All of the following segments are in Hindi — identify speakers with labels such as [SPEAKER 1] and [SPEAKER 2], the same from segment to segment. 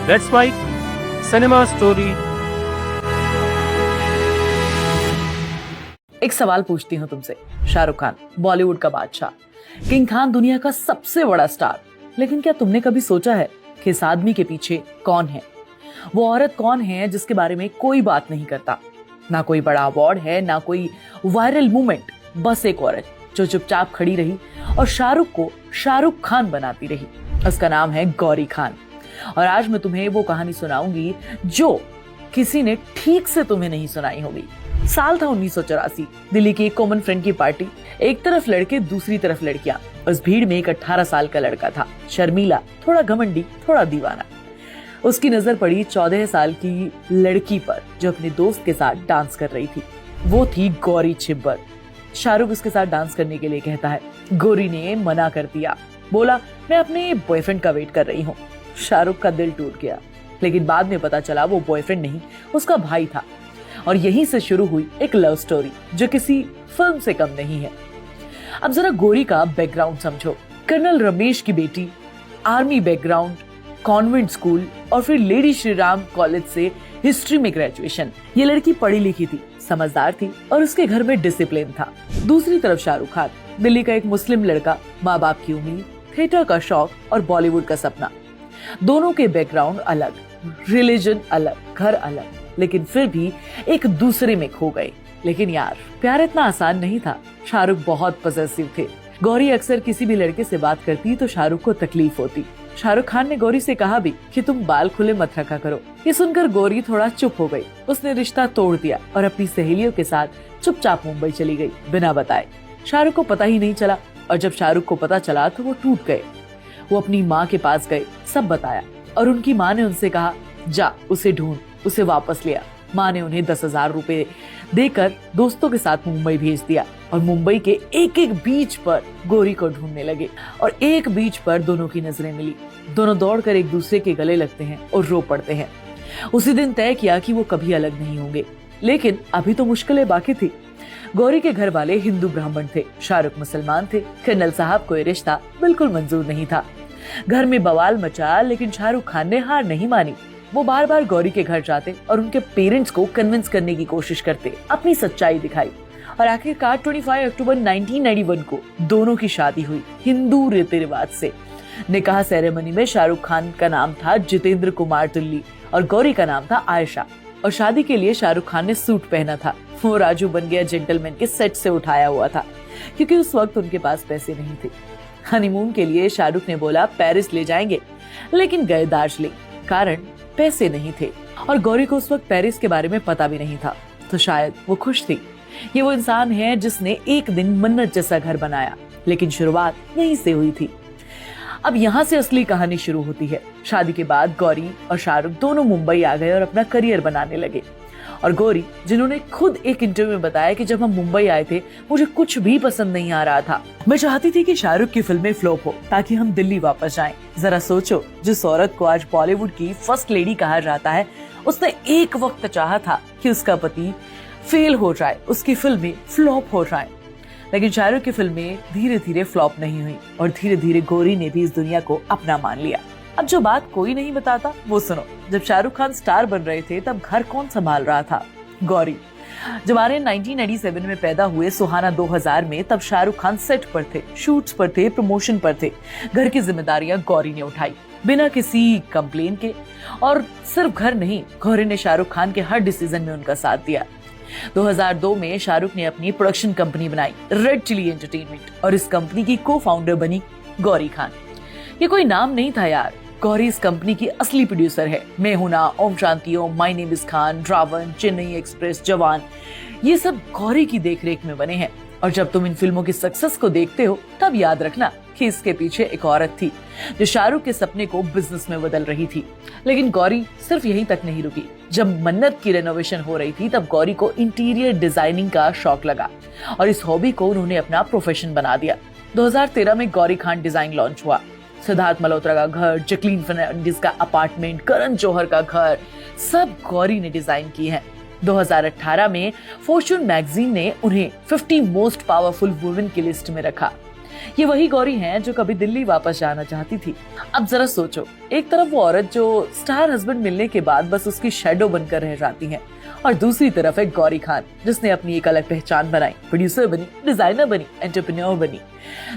[SPEAKER 1] That's why cinema story.
[SPEAKER 2] एक सवाल पूछती हूँ तुमसे। शाहरुख खान बॉलीवुड का बादशाह, किंग खान दुनिया का सबसे बड़ा स्टार, लेकिन क्या तुमने कभी सोचा है कि इस आदमी के पीछे कौन है? वो औरत कौन है जिसके बारे में कोई बात नहीं करता? ना कोई बड़ा अवार्ड है, ना कोई वायरल मूवमेंट, बस एक औरत जो चुपचाप खड़ी रही और शाहरुख को शाहरुख खान बनाती रही। उसका नाम है गौरी खान। और आज मैं तुम्हें वो कहानी सुनाऊंगी जो किसी ने ठीक से तुम्हें नहीं सुनाई होगी। साल था 1984। दिल्ली की एक कॉमन फ्रेंड की पार्टी। एक तरफ लड़के, दूसरी तरफ लड़कियां। उस भीड़ में एक 18 साल का लड़का था, शर्मीला, थोड़ा घमंडी, थोड़ा दीवाना। उसकी नजर पड़ी 14 साल की लड़की पर जो अपने दोस्त के साथ डांस कर रही थी। वो थी गौरी छिब्बर। शाहरुख उसके साथ डांस करने के लिए कहता है। गौरी ने मना कर दिया, बोला मैं अपने बॉयफ्रेंड का वेट कर रही हूँ। शाहरुख का दिल टूट गया, लेकिन बाद में पता चला वो बॉयफ्रेंड नहीं, उसका भाई था। और यहीं से शुरू हुई एक लव स्टोरी जो किसी फिल्म से कम नहीं है। अब जरा गौरी का बैकग्राउंड समझो। कर्नल रमेश की बेटी, आर्मी बैकग्राउंड, कॉन्वेंट स्कूल और फिर लेडी श्री राम कॉलेज से हिस्ट्री में ग्रेजुएशन। ये लड़की पढ़ी लिखी थी, समझदार थी और उसके घर में डिसिप्लिन था। दूसरी तरफ शाहरुख खान, दिल्ली का एक मुस्लिम लड़का, माँ बाप की उम्मीद, थिएटर का शौक और बॉलीवुड का सपना। दोनों के बैकग्राउंड अलग, रिलीजन अलग, घर अलग, लेकिन फिर भी एक दूसरे में खो गए। लेकिन यार, प्यार इतना आसान नहीं था। शाहरुख बहुत पॉसेसिव थे। गौरी अक्सर किसी भी लड़के से बात करती तो शाहरुख को तकलीफ होती। शाहरुख खान ने गौरी से कहा भी कि तुम बाल खुले मत रखा करो। ये सुनकर गौरी थोड़ा चुप हो गई। उसने रिश्ता तोड़ दिया और अपनी सहेलियों के साथ चुपचाप मुंबई चली गई बिना बताए। शाहरुख को पता ही नहीं चला, और जब शाहरुख को पता चला तो वो टूट गए। वो अपनी माँ के पास गए, सब बताया, और उनकी माँ ने उनसे कहा जा उसे ढूंढ, उसे वापस लिया। माँ ने उन्हें 10,000 रुपए देकर दोस्तों के साथ मुंबई भेज दिया और मुंबई के एक एक बीच पर गौरी को ढूंढने लगे। और एक बीच पर दोनों की नजरें मिली। दोनों दौड़कर एक दूसरे के गले लगते हैं और रो पड़ते हैं। उसी दिन तय किया कि वो कभी अलग नहीं होंगे, लेकिन अभी तो मुश्किलें बाकी थी। गौरी के घर वाले हिंदू ब्राह्मण थे, शाहरुख मुसलमान थे। कर्नल साहब को ये रिश्ता बिल्कुल मंजूर नहीं था। घर में बवाल मचा, लेकिन शाहरुख खान ने हार नहीं मानी। वो बार बार गौरी के घर जाते और उनके पेरेंट्स को कन्विंस करने की कोशिश करते, अपनी सच्चाई दिखाई। और आखिरकार 25 अक्टूबर 1991 को दोनों की शादी हुई हिंदू रीति रिवाज से। निकाह सेरेमनी में शाहरुख खान का नाम था जितेंद्र कुमार तुल्ली और गौरी का नाम था आयशा। और शादी के लिए शाहरुख खान ने सूट पहना था। वो राजू बन गया जेंटलमैन के सेट से उठाया हुआ था, क्योंकि उस वक्त उनके पास पैसे नहीं थे। हनीमून के लिए शाहरुख ने बोला पेरिस ले जाएंगे, लेकिन गए दार्जिलिंग, कारण पैसे नहीं थे। और गौरी को उस वक्त पेरिस के बारे में पता भी नहीं था, तो शायद वो खुश थी। ये वो इंसान है जिसने एक दिन मन्नत जैसा घर बनाया, लेकिन शुरुआत यहीं से हुई थी। अब यहाँ से असली कहानी शुरू होती है। शादी के बाद गौरी और शाहरुख दोनों मुंबई आ गए और अपना करियर बनाने लगे। और गौरी, जिन्होंने खुद एक इंटरव्यू में बताया कि जब हम मुंबई आए थे मुझे कुछ भी पसंद नहीं आ रहा था। मैं चाहती थी कि शाहरुख की फिल्में फ्लॉप हो ताकि हम दिल्ली वापस जाएं। जरा सोचो, जिस औरत को आज बॉलीवुड की फर्स्ट लेडी कहा जाता है, उसने एक वक्त चाहा था कि उसका पति फेल हो जाए, उसकी फिल्में फ्लॉप हो जाएं। लेकिन शाहरुख की फिल्में धीरे धीरे फ्लॉप नहीं हुई और धीरे धीरे गौरी ने भी इस दुनिया को अपना मान लिया। अब जो बात कोई नहीं बताता वो सुनो। जब शाहरुख खान स्टार बन रहे थे तब घर कौन संभाल रहा था? गौरी। जब आर्यन 1997 में पैदा हुए, सुहाना 2000 में, तब शाहरुख खान सेट पर थे, शूट्स पर थे, प्रमोशन पर थे। घर की जिम्मेदारियां गौरी ने उठाई बिना किसी कंप्लेन के। और सिर्फ घर नहीं, गौरी ने शाहरुख खान के हर डिसीजन में उनका साथ दिया। 2002 में शाहरुख ने अपनी प्रोडक्शन कंपनी बनाई, रेड चिली एंटरटेनमेंट, और इस कंपनी की को फाउंडर बनी गौरी खान। ये कोई नाम नहीं था यार, गौरी इस कंपनी की असली प्रोड्यूसर है। मैं हूं ना, Om Shanti Om, My Name Is Khan, Raavan, Chennai Express, Jawan, ये सब गौरी की देखरेख में बने हैं। और जब तुम इन फिल्मों की सक्सेस को देखते हो तब याद रखना कि इसके पीछे एक औरत थी जो शाहरुख के सपने को बिजनेस में बदल रही थी। लेकिन गौरी सिर्फ यहीं तक नहीं रुकी। जब मन्नत की रेनोवेशन हो रही थी तब गौरी को इंटीरियर डिजाइनिंग का शौक लगा और इस हॉबी को उन्होंने अपना प्रोफेशन बना दिया। 2013 में गौरी खान डिजाइन लॉन्च हुआ। सिद्धार्थ मल्होत्रा का घर, जैकलीन फर्नांडिस का अपार्टमेंट, करण जौहर का घर, सब गौरी ने डिजाइन किए हैं। 2018 में फॉर्च्यून मैगजीन ने उन्हें 50 मोस्ट पावरफुल वुमेन की लिस्ट में रखा। ये वही गौरी हैं जो कभी दिल्ली वापस जाना चाहती थी। अब जरा सोचो, एक तरफ वो औरत जो स्टार हस्बैंड मिलने के बाद बस उसकी शैडो बनकर रह जाती है, और दूसरी तरफ है गौरी खान जिसने अपनी एक अलग पहचान बनाई, प्रोड्यूसर बनी, डिजाइनर बनी, एंटरप्रेन्योर बनी।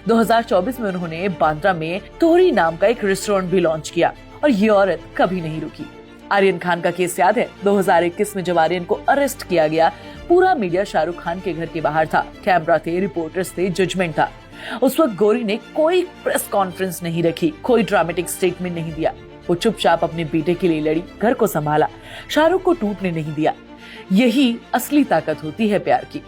[SPEAKER 2] 2024 में उन्होंने बांद्रा में तोहरी नाम का एक रेस्टोरेंट भी लॉन्च किया, और ये औरत कभी नहीं रुकी। आर्यन खान का केस याद है? 2021 में जब आर्यन को अरेस्ट किया गया, पूरा मीडिया शाहरुख खान के घर के बाहर था, कैमरा थे, रिपोर्टर्स थे, जजमेंट था। उस वक्त गौरी ने कोई प्रेस कॉन्फ्रेंस नहीं रखी, कोई ड्रामेटिक स्टेटमेंट नहीं दिया। वो चुपचाप अपने बेटे के लिए लड़ी, घर को संभाला, शाहरुख को टूटने नहीं दिया। यही असली ताकत होती है प्यार की।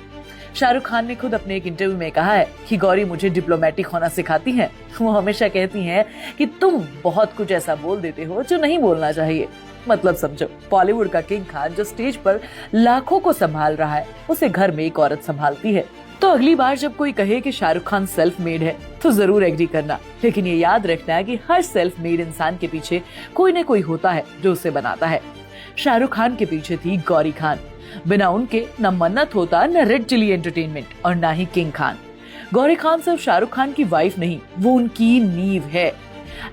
[SPEAKER 2] शाहरुख खान ने खुद अपने एक इंटरव्यू में कहा है कि गौरी मुझे डिप्लोमेटिक होना सिखाती हैं। वो हमेशा कहती हैं कि तुम बहुत कुछ ऐसा बोल देते हो जो नहीं बोलना चाहिए। मतलब समझो, बॉलीवुड का किंग खान जो स्टेज पर लाखों को संभाल रहा है, उसे घर में एक औरत संभालती है। तो अगली बार जब कोई कहे कि शाहरुख खान सेल्फ मेड है, तो जरूर एग्री करना, लेकिन ये याद रखना है कि हर सेल्फ मेड इंसान के पीछे कोई न कोई होता है जो उसे बनाता है। शाहरुख खान के पीछे थी गौरी खान। बिना उनके न मन्नत होता, न रेड चिली एंटरटेनमेंट, और न ही किंग खान। गौरी खान सिर्फ शाहरुख खान की वाइफ नहीं, वो उनकी नींव है।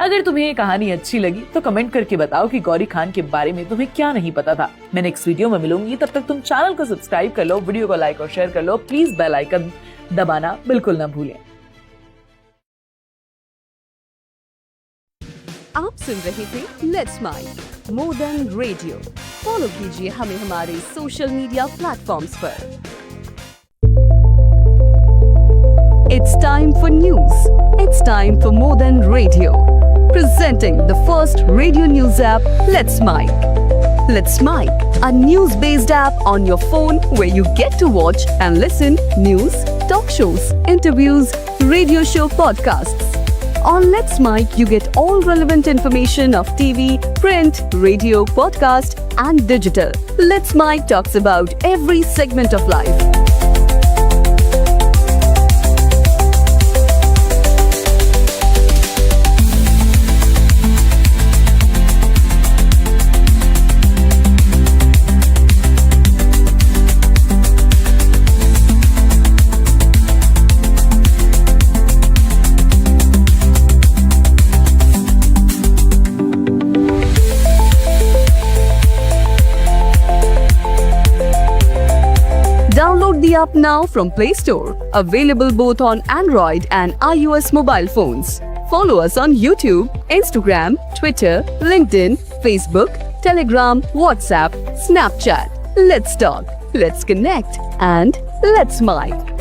[SPEAKER 2] अगर तुम्हें ये कहानी अच्छी लगी तो कमेंट करके बताओ कि गौरी खान के बारे में तुम्हें क्या नहीं पता था। मैं नेक्स्ट वीडियो में मिलूंगी, तब तक तुम चैनल को सब्सक्राइब कर लो, वीडियो को लाइक और शेयर कर लो। प्लीज बेल आइकन दबाना बिल्कुल न भूलें।
[SPEAKER 3] आप सुन रहे थे let's mike more than radio. Follow कीजिए हमें हमारे सोशल मीडिया प्लेटफॉर्म्स पर। It's time for news. It's time for more than radio. Presenting the first radio news app, Let's Mic. Let's Mic, a news-based app on your phone where you get to watch and listen news, talk shows, interviews, radio show podcasts. On Let's Mic, you get all relevant information of TV, print, radio, podcast, and digital. Let's Mic talks about every segment of life. Download the app now from Play Store. Available both on Android and iOS mobile phones. Follow us on YouTube, Instagram, Twitter, LinkedIn, Facebook, Telegram, WhatsApp, Snapchat. Let's talk, let's connect, and let's mic.